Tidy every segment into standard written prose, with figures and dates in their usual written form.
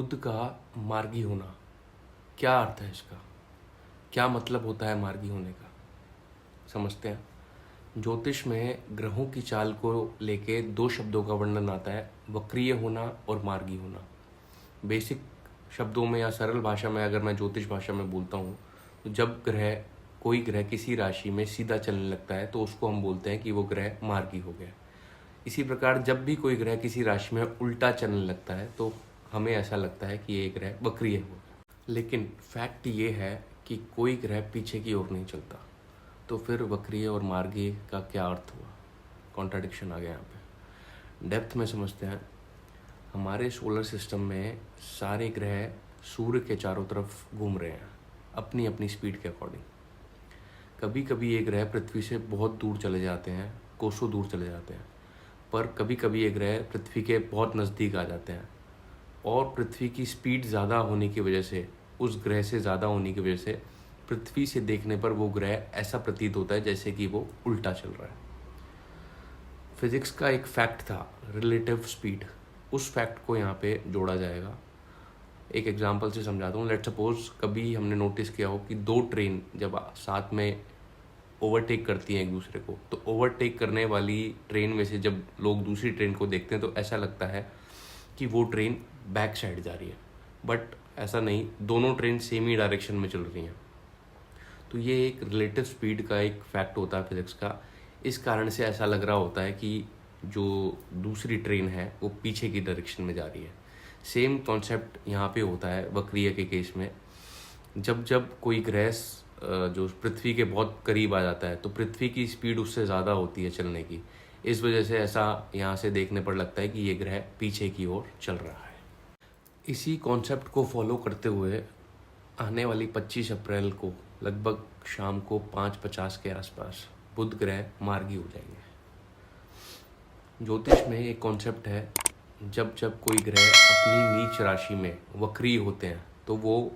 बुध का मार्गी होना, क्या अर्थ है इसका? क्या मतलब होता है मार्गी होने का? समझते हैं। ज्योतिष में ग्रहों की चाल को लेके दो शब्दों का वर्णन आता है, वक्रीय होना और मार्गी होना। बेसिक शब्दों में या सरल भाषा में अगर मैं ज्योतिष भाषा में बोलता हूँ तो जब कोई ग्रह किसी राशि में सीधा चलने लगता है तो उसको हम बोलते हैं कि वो ग्रह मार्गी हो गया। इसी प्रकार जब भी कोई ग्रह किसी राशि में उल्टा चलने लगता है तो हमें ऐसा लगता है कि ये ग्रह वक्रीय हो गया। लेकिन फैक्ट ये है कि कोई ग्रह पीछे की ओर नहीं चलता, तो फिर वक्रीय और मार्गी का क्या अर्थ हुआ? कॉन्ट्राडिक्शन आ गया यहाँ पे। डेप्थ में समझते हैं। हमारे सोलर सिस्टम में सारे ग्रह सूर्य के चारों तरफ घूम रहे हैं अपनी अपनी स्पीड के अकॉर्डिंग। कभी कभी ये ग्रह पृथ्वी से बहुत दूर चले जाते हैं, कोसों दूर चले जाते हैं, पर कभी कभी ये ग्रह पृथ्वी के बहुत नज़दीक आ जाते हैं और पृथ्वी की स्पीड ज़्यादा होने की वजह से, उस ग्रह से ज़्यादा होने की वजह से पृथ्वी से देखने पर वो ग्रह ऐसा प्रतीत होता है जैसे कि वो उल्टा चल रहा है। फिजिक्स का एक फैक्ट था रिलेटिव स्पीड, उस फैक्ट को यहाँ पे जोड़ा जाएगा। एक एग्जांपल से समझाता हूँ। लेट सपोज कभी हमने नोटिस किया हो कि दो ट्रेन जब साथ में ओवरटेक करती हैं एक दूसरे को, तो ओवरटेक करने वाली ट्रेन में से जब लोग दूसरी ट्रेन को देखते हैं तो ऐसा लगता है कि वो ट्रेन बैक साइड जा रही है, बट ऐसा नहीं, दोनों ट्रेन सेम ही डायरेक्शन में चल रही हैं। तो ये एक रिलेटिव स्पीड का एक फैक्ट होता है फिजिक्स का। इस कारण से ऐसा लग रहा होता है कि जो दूसरी ट्रेन है वो पीछे की डायरेक्शन में जा रही है। सेम कॉन्सेप्ट यहाँ पे होता है वक्रीय के केस में। जब जब कोई ग्रह जो पृथ्वी के बहुत करीब आ जाता है तो पृथ्वी की स्पीड उससे ज़्यादा होती है चलने की। इस वजह से ऐसा यहाँ से देखने पर लगता है कि ये ग्रह पीछे की ओर चल रहा है। इसी कॉन्सेप्ट को फॉलो करते हुए आने वाली 25 अप्रैल को लगभग शाम को 5:50 के आसपास बुध ग्रह मार्गी हो जाएंगे। ज्योतिष में एक कॉन्सेप्ट है, जब जब कोई ग्रह अपनी नीच राशि में वक्री होते हैं तो वो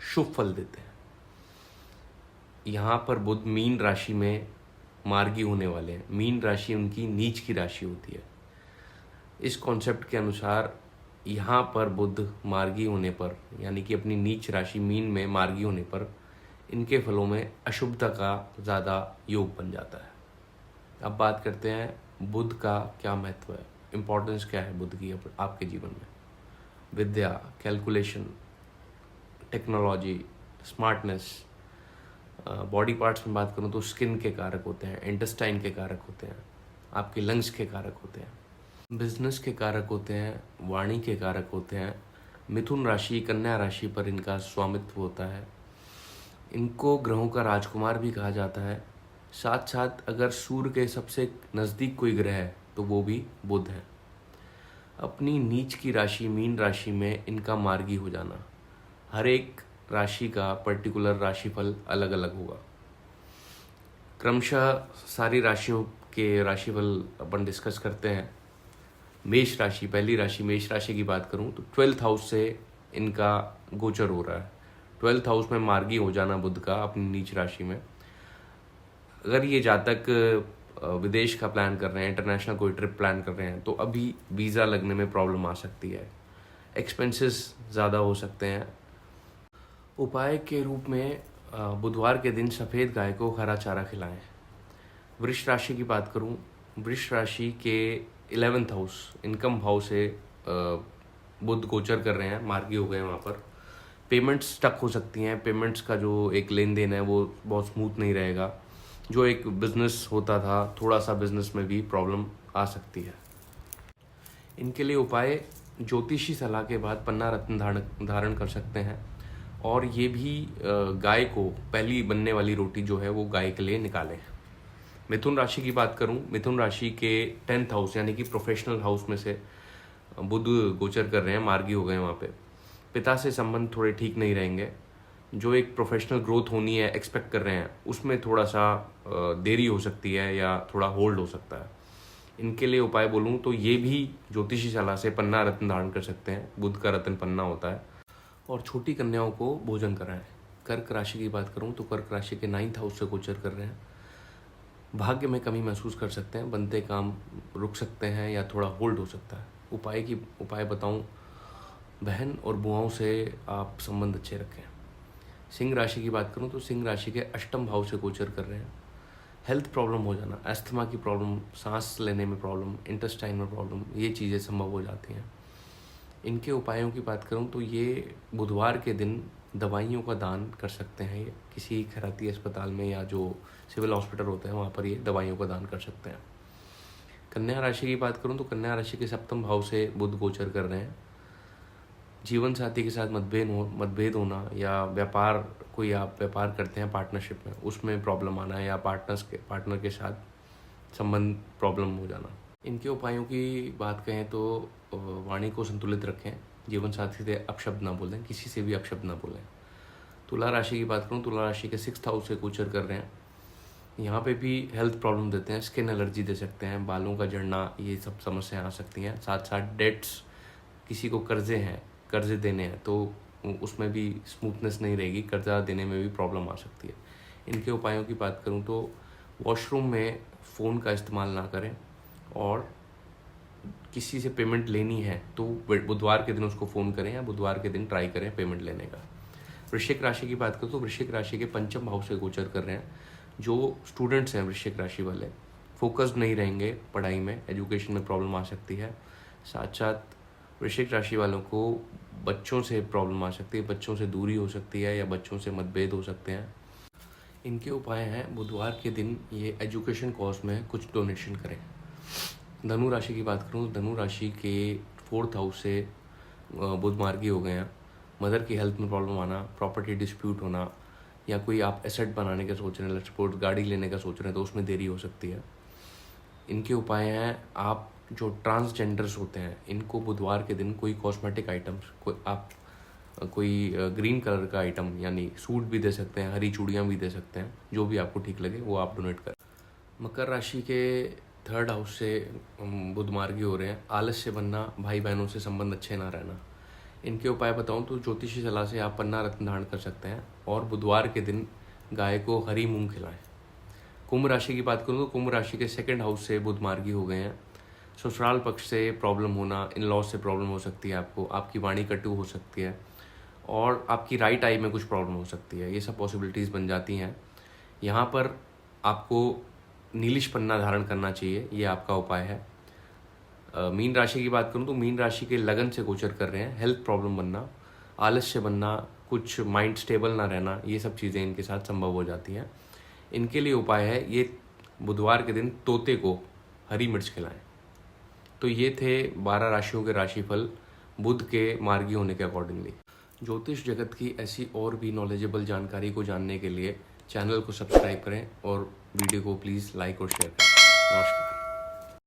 शुभ फल देते हैं। यहाँ पर बुध मीन राशि में मार्गी होने वाले हैं। मीन राशि उनकी नीच की राशि होती है। इस कॉन्सेप्ट के अनुसार यहाँ पर बुध मार्गी होने पर, यानी कि अपनी नीच राशि मीन में मार्गी होने पर, इनके फलों में अशुभता का ज़्यादा योग बन जाता है। अब बात करते हैं बुध का क्या महत्व है, इम्पोर्टेंस क्या है बुध की आपके जीवन में। विद्या, calculation, technology, smartness. Body parts में बात करूँ तो स्किन के कारक होते हैं, इंटेस्टाइन के कारक होते हैं, आपके लंग्स के कारक होते हैं, बिजनेस के कारक होते हैं, वाणी के कारक होते हैं। मिथुन राशि, कन्या राशि पर इनका स्वामित्व होता है। इनको ग्रहों का राजकुमार भी कहा जाता है। साथ साथ अगर सूर्य के सबसे नज़दीक कोई ग्रह है तो वो भी बुध है। अपनी नीच की राशि मीन राशि में इनका मार्गी हो जाना, हर एक राशि का पर्टिकुलर राशिफल अलग अलग होगा। क्रमशः सारी राशियों के राशिफल अपन डिस्कस करते हैं। मेष राशि, पहली राशि मेष राशि की बात करूं तो 12th हाउस से इनका गोचर हो रहा है। 12th हाउस में मार्गी हो जाना बुध का अपनी नीच राशि में। अगर ये जातक विदेश का प्लान कर रहे हैं, इंटरनेशनल कोई ट्रिप प्लान कर रहे हैं, तो अभी वीज़ा लगने में प्रॉब्लम आ सकती है, एक्सपेंसेस ज़्यादा हो सकते हैं। उपाय के रूप में बुधवार के दिन सफ़ेद गाय को हरा चारा खिलाएं। वृष राशि की बात करूं, वृष राशि के 11th हाउस, इनकम हाउस से बुध गोचर कर रहे हैं, मार्गी हो गए वहाँ पर। पेमेंट्स स्टक हो सकती हैं, पेमेंट्स का जो एक लेन देन है वो बहुत स्मूथ नहीं रहेगा। जो एक बिज़नेस होता था, थोड़ा सा बिज़नेस में भी प्रॉब्लम आ सकती है। इनके लिए उपाय ज्योतिषी सलाह के बाद पन्ना रत्न धारण कर सकते हैं, और ये भी गाय को पहली बनने वाली रोटी जो है वो गाय के लिए निकालें। मिथुन राशि की बात करूं, मिथुन राशि के 10th हाउस यानी कि प्रोफेशनल हाउस में से बुध गोचर कर रहे हैं, मार्गी हो गए वहाँ पे। पिता से संबंध थोड़े ठीक नहीं रहेंगे। जो एक प्रोफेशनल ग्रोथ होनी है, एक्सपेक्ट कर रहे हैं, उसमें थोड़ा सा देरी हो सकती है या थोड़ा होल्ड हो सकता है। इनके लिए उपाय बोलूँ तो ये भी ज्योतिषी सलाह से पन्ना रत्न धारण कर सकते हैं। बुध का रत्न पन्ना होता है। और छोटी कन्याओं को भोजन कराएं। कर्क राशि की बात करूं तो कर्क राशि के 9th हाउस से गोचर कर रहे हैं। भाग्य में कमी महसूस कर सकते हैं, बनते काम रुक सकते हैं या थोड़ा होल्ड हो सकता है। उपाय बताऊं बहन और बुआओं से आप संबंध अच्छे रखें। सिंह राशि की बात करूं तो सिंह राशि के अष्टम भाव से गोचर कर रहे हैं। हेल्थ प्रॉब्लम हो जाना, अस्थमा की प्रॉब्लम, सांस लेने में प्रॉब्लम, इंटेस्टाइन में प्रॉब्लम, ये चीज़ें संभव हो जाती हैं। इनके उपायों की बात करूं तो ये बुधवार के दिन दवाइयों का दान कर सकते हैं। ये किसी खैराती अस्पताल में या जो सिविल हॉस्पिटल होते हैं वहाँ पर ये दवाइयों का दान कर सकते हैं। कन्या राशि की बात करूं तो कन्या राशि के सप्तम भाव से बुध गोचर कर रहे हैं। जीवन साथी के साथ मतभेद होना, या कोई आप व्यापार करते हैं पार्टनरशिप में, उसमें प्रॉब्लम आना, या पार्टनर के साथ संबंध प्रॉब्लम हो जाना। इनके उपायों की बात कहें तो वाणी को संतुलित रखें, जीवन साथी से अपशब्द ना बोलें, किसी से भी अपशब्द ना बोलें। तुला राशि की बात करूं, तुला राशि के 6th हाउस से गोचर कर रहे हैं। यहाँ पे भी हेल्थ प्रॉब्लम देते हैं, स्किन एलर्जी दे सकते हैं, बालों का झड़ना, ये सब समस्याएं आ सकती हैं। साथ साथ डेट्स, किसी को कर्जे देने हैं तो उसमें भी स्मूथनेस नहीं रहेगी, कर्जा देने में भी प्रॉब्लम आ सकती है। इनके उपायों की बात करूं तो वॉशरूम में फ़ोन का इस्तेमाल ना करें, और किसी से पेमेंट लेनी है तो बुधवार के दिन उसको फ़ोन करें या बुधवार के दिन ट्राई करें पेमेंट लेने का। वृश्चिक राशि की बात करूं तो वृश्चिक राशि के पंचम भाव से गोचर कर रहे हैं। जो स्टूडेंट्स हैं वृश्चिक राशि वाले, फोकस्ड नहीं रहेंगे पढ़ाई में, एजुकेशन में प्रॉब्लम आ सकती है। साथ साथ वृश्चिक राशि वालों को बच्चों से प्रॉब्लम आ सकती है, बच्चों से दूरी हो सकती है, या बच्चों से मतभेद हो सकते हैं। इनके उपाय हैं, बुधवार के दिन ये एजुकेशन कॉज में कुछ डोनेशन करें। धनु राशि की बात करूँ तो धनु राशि के 4th हाउस से बुध मार्गी हो गए हैं। मदर की हेल्थ में प्रॉब्लम आना, प्रॉपर्टी डिस्प्यूट होना, या कोई आप एसेट बनाने का सोच रहे हैं, स्पोर्ट गाड़ी लेने का सोच रहे हैं तो उसमें देरी हो सकती है। इनके उपाय हैं, आप जो ट्रांसजेंडर्स होते हैं इनको बुधवार के दिन कोई कॉस्मेटिक आइटम्स, कोई ग्रीन कलर का आइटम, यानी सूट भी दे सकते हैं, हरी चूड़ियाँ भी दे सकते हैं, जो भी आपको ठीक लगे वो आप डोनेट करें। मकर राशि के 3rd हाउस से बुध मार्गी हो रहे हैं। आलस्य बनना, भाई बहनों से संबंध अच्छे ना रहना। इनके उपाय बताऊं तो ज्योतिषी सलाह से आप पन्ना रत्न धारण कर सकते हैं, और बुधवार के दिन गाय को हरी मूंग खिलाएं। कुंभ राशि की बात करूं तो कुंभ राशि के 2nd हाउस से बुध मार्गी हो गए हैं। ससुराल पक्ष से प्रॉब्लम होना, इन लॉज से प्रॉब्लम हो सकती है आपको, आपकी वाणी कटु हो सकती है, और आपकी राइट आई में कुछ प्रॉब्लम हो सकती है। ये सब पॉसिबिलिटीज़ बन जाती हैं। यहाँ पर आपको नीलिश पन्ना धारण करना चाहिए, ये आपका उपाय है। मीन राशि की बात करूं तो मीन राशि के लगन से गोचर कर रहे हैं। हेल्थ प्रॉब्लम बनना, आलस्य बनना, कुछ माइंड स्टेबल ना रहना, ये सब चीज़ें इनके साथ संभव हो जाती हैं। इनके लिए उपाय है, ये बुधवार के दिन तोते को हरी मिर्च खिलाएं। तो ये थे 12 राशियों के राशिफल बुध के मार्गी होने के अकॉर्डिंगली। ज्योतिष जगत की ऐसी और भी नॉलेजेबल जानकारी को जानने के लिए चैनल को सब्सक्राइब करें और वीडियो को प्लीज़ लाइक और शेयर करें। नमस्कार।